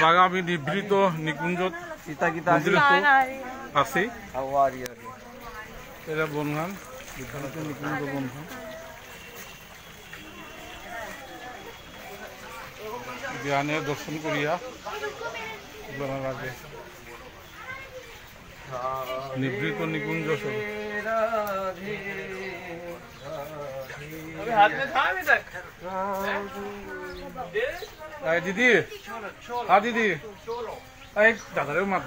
বাগা আমি নিভৃত নিকুঞ্জত আছি এটা বনখান নিভৃত নিকুঞ্জ বনখান জ্ঞানে দর্শন করিয়া লাগে নিভৃত নিকুঞ্জ दीदी हाँ दीदी दादा मात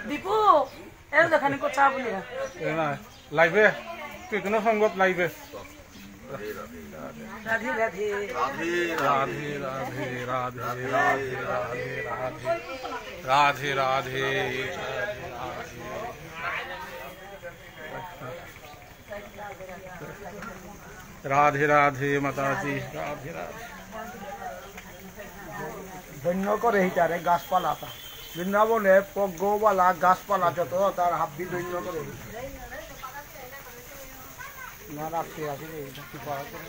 दीपू देखाने को चा बोलिए लाइवे कितने संगत लाइवे राधे राधे राधे राधे राधे राधे राधे राधे राधे राधे राधे माताजी राधे राधे ধন্য করে হিটারে গাছপালা বৃন্দাবনে পজ্ঞবালা গাছপালা যত তার হাব্বি ধন্য করে না রাখতে আছে কি পাওয়া করে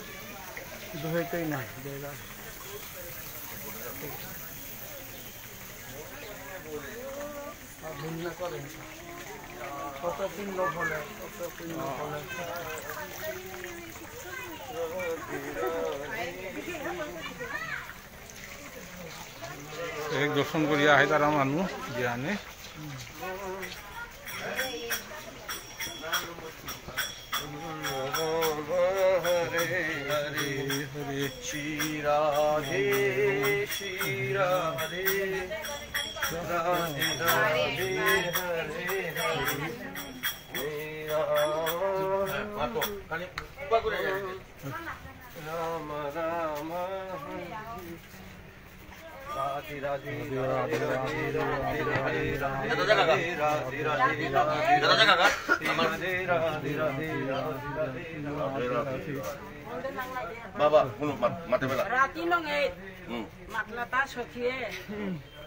কিন্তু হইতেই নাই ধন্য করে কত পিণ্ড ফলে কত পিণ্ড ফলে एक दर्शन करिया है तारा मानु ज्ञाने हरे हरे हरे श्री राधे श्री राधे राधे राधे हरे हरे राम राम राधे राधे राधे राधे राधे राधे राधे राधे बाबा माते बेला राती नंगे मातला ता सखिए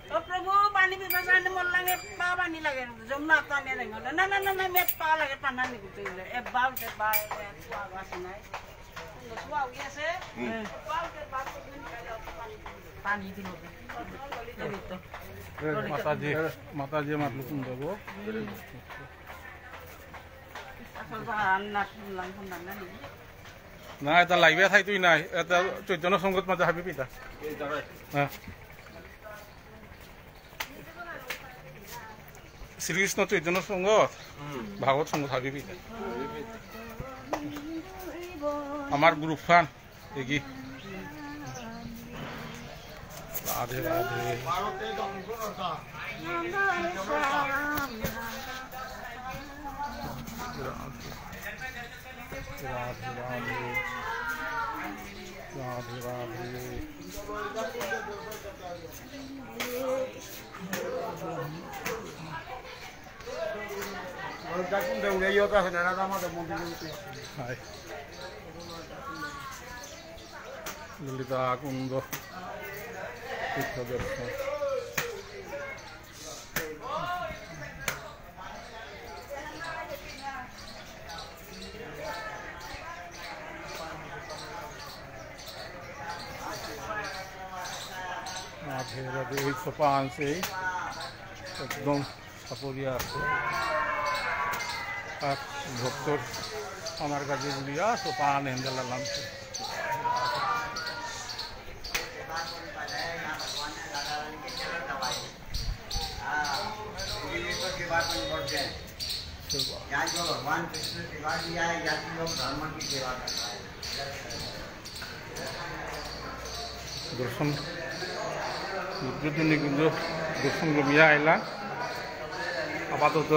ओ प्रभु पानी पीबा जाने मन लागे पा पानी लागे जमुना ताने लगे ना ना ना मैं पा लागे पाना नहीं कुछ ए बाव से बा आवाज नहीं सुआ हो गया से बाव के बात पानी दिलो माताजी मातलु कुन देबो ना এটা লাইভে থাইতুই নাই এটা চৈতন্য সংগত মাঝে হাবি পিতা শ্রীকৃষ্ণ চৈতন্য সংগত ভাগবত সংগত হাবি পিতা আমার group fun eggy Radhe Radhe Radhe Radhe Radhe Lalita कुंड तीर्थ दर्शन राधे राधे सोपान से एकदम सपरिया भक्तर हमारे काजे बुलिया सोपान हेंदे लाम से यहाँ जो भगवान कृष्ण सेवा किया है या लोग ब्राह्मण की सेवा कर रहा है दर्शन निकुंज दर्शन गमिया आइला आपातत